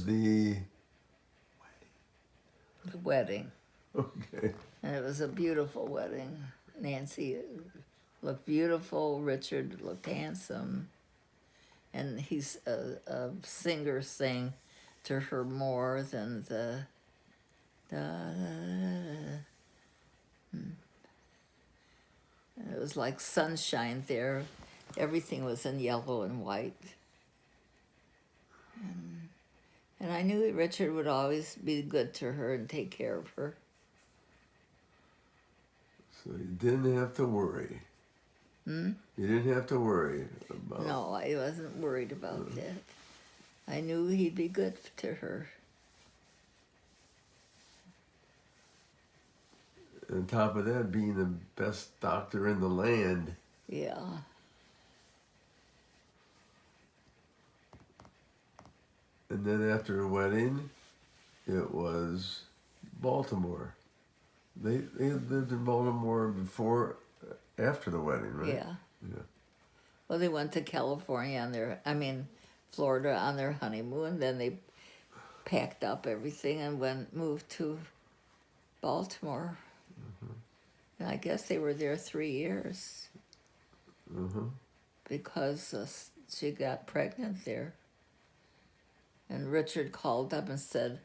was the wedding. Okay. And it was a beautiful wedding. Nancy looked beautiful. Richard looked handsome. And he's a singer sang to her more than the da, da, da, da. It was like sunshine there. Everything was in yellow and white. And I knew Richard would always be good to her and take care of her. So you didn't have to worry. You didn't have to worry about... No, I wasn't worried about that. I knew he'd be good to her. On top of that, being the best doctor in the land. Yeah. And then after the wedding, it was Baltimore. They lived in Baltimore before, after the wedding, right? Yeah. Yeah. Well, they went to California Florida on their honeymoon. Then they packed up everything and moved to Baltimore. And I guess they were there 3 years because she got pregnant there. And Richard called up and said,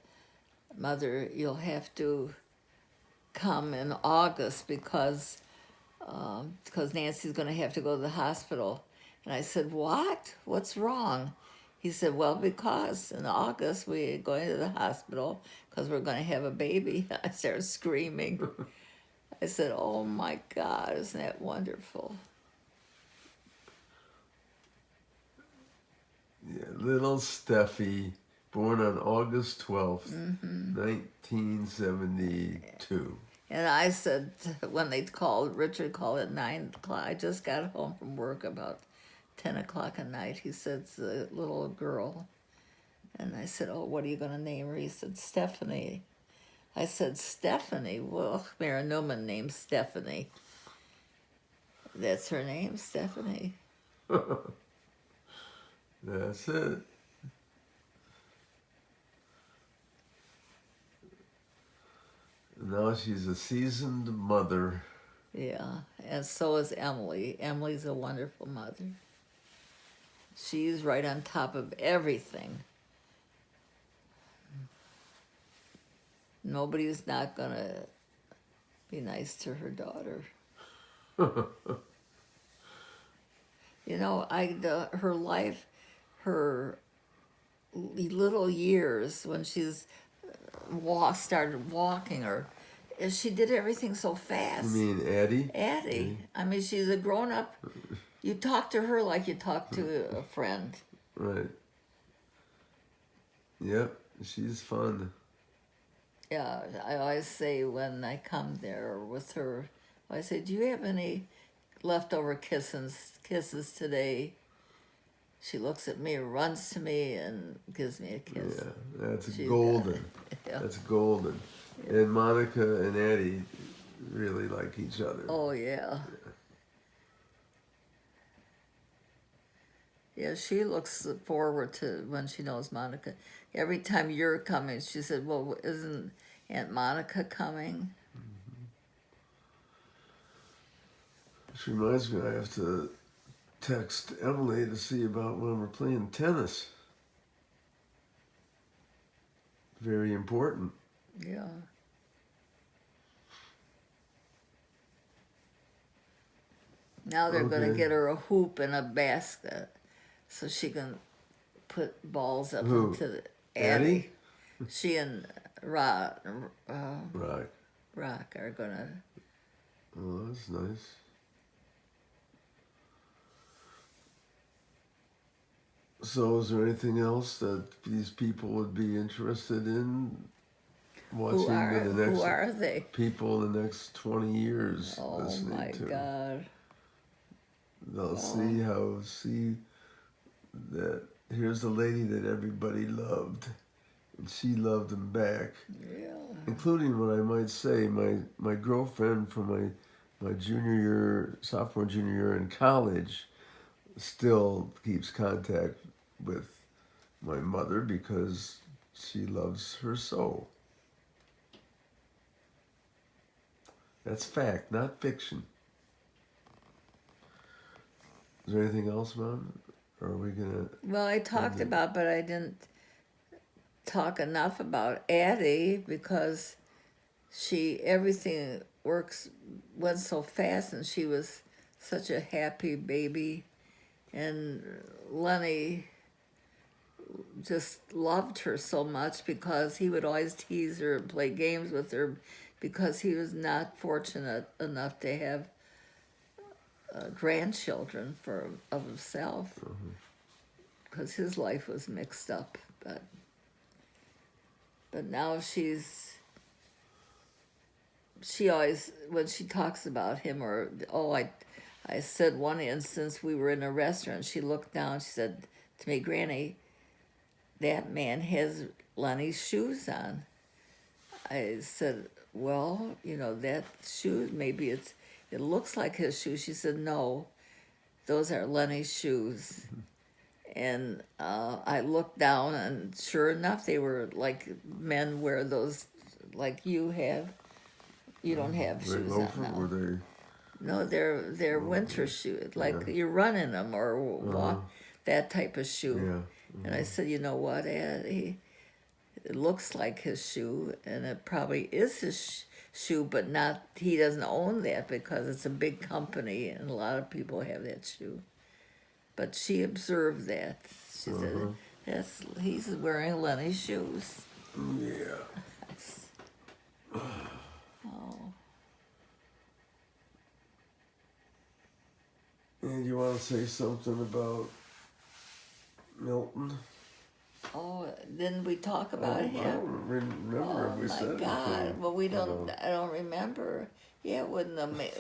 "Mother, you'll have to come in August because Nancy's going to have to go to the hospital." And I said, "What? What's wrong?" He said, "Well, because in August we're going to the hospital because we're going to have a baby." I started screaming. I said, "Oh my God, isn't that wonderful?" Yeah, little Steffi, born on August 12th, 1972. And I said, when Richard called at 9 o'clock, I just got home from work about 10 o'clock at night. He said, "It's a little girl." And I said, "Oh, what are you going to name her?" He said, "Stephanie." I said, "Stephanie? Well, Mary Newman named Stephanie." That's her name, Stephanie. That's it. Now she's a seasoned mother. Yeah, and so is Emily. Emily's a wonderful mother. She's right on top of everything. Nobody's not going to be nice to her daughter. You know, her life, her little years when she's started walking, or she did everything so fast. You mean Addie? Addie. I mean, she's a grown-up. You talk to her like you talk to a friend. Right. Yep, she's fun. Yeah, I always say when I come there with her, I say, "Do you have any leftover kisses today?" She looks at me, runs to me, and gives me a kiss. Yeah, that's She's golden. Yeah. That's golden. Yeah. And Monica and Addie really like each other. Oh, yeah. Yeah, she looks forward to when she knows Monica. Every time you're coming, she said, "Well, isn't Aunt Monica coming?" Which reminds me, I have to text Emily to see about when we're playing tennis. Very important. Yeah. Now they're going to get her a hoop and a basket so she can put balls up into the Addie. She and Rock are going to... Oh, that's nice. So is there anything else that these people would be interested in watching Who are they? People in the next 20 years listening to? Oh, my God. They'll see that here's the lady that everybody loved, and she loved them back. Yeah. Including what I might say, my girlfriend from my sophomore, junior year in college still keeps contact with my mother because she loves her so. That's fact, not fiction. Is there anything else, Mom? Or are we gonna? Well, I talked about, but I didn't talk enough about Addie because everything went so fast, and she was such a happy baby, and Lenny just loved her so much because he would always tease her and play games with her because he was not fortunate enough to have grandchildren of himself because his life was mixed up, but now she always, when she talks about him, I said one instance we were in a restaurant, she looked down, she said to me, Granny, that man has Lenny's shoes on. I said, well, that shoe, maybe it looks like his shoes. She said, no, those are Lenny's shoes. And I looked down, and sure enough, they were like men wear those, like you have. You don't have shoes on now. Were they? No, they're winter shoes, like you're running them or walk, that type of shoe. Yeah. And I said, you know what, Ed? It looks like his shoe, and it probably is his shoe, but not. He doesn't own that because it's a big company, and a lot of people have that shoe. But she observed that. She said, "Yes, he's wearing Lenny's shoes." Yeah. Oh. And you want to say something about Milton? Oh, didn't we talk about him? I don't remember if we said Oh my God! anything. Well, we don't. I don't remember. Yeah,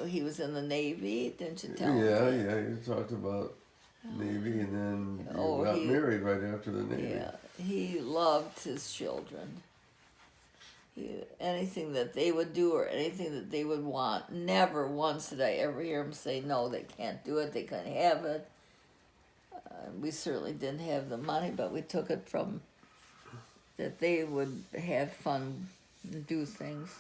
he was in the Navy. Didn't you tell me? Yeah. You talked about Navy, and then you got married right after the Navy. Yeah, he loved his children. Anything that they would do or anything that they would want, never once did I ever hear him say, no, they can't do it, they can't have it. We certainly didn't have the money, but we took it from that they would have fun and do things.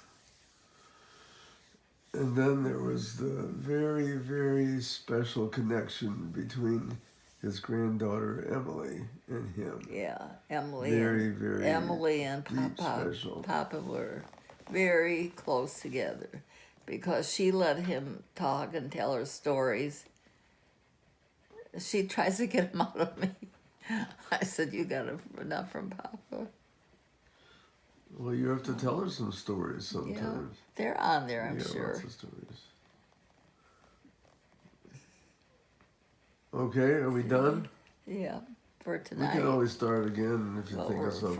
And then there was the very, very special connection between his granddaughter Emily and him. Yeah, Emily. Very Emily and Papa. Special. Papa were very close together because she let him talk and tell her stories. She tries to get him out of me. I said, you got enough from Papa. Well, you have to tell her some stories sometimes. Yeah, they're on there, I'm sure. Lots of stories. Okay, are we done? Yeah, for tonight. We can always start again if you think of something.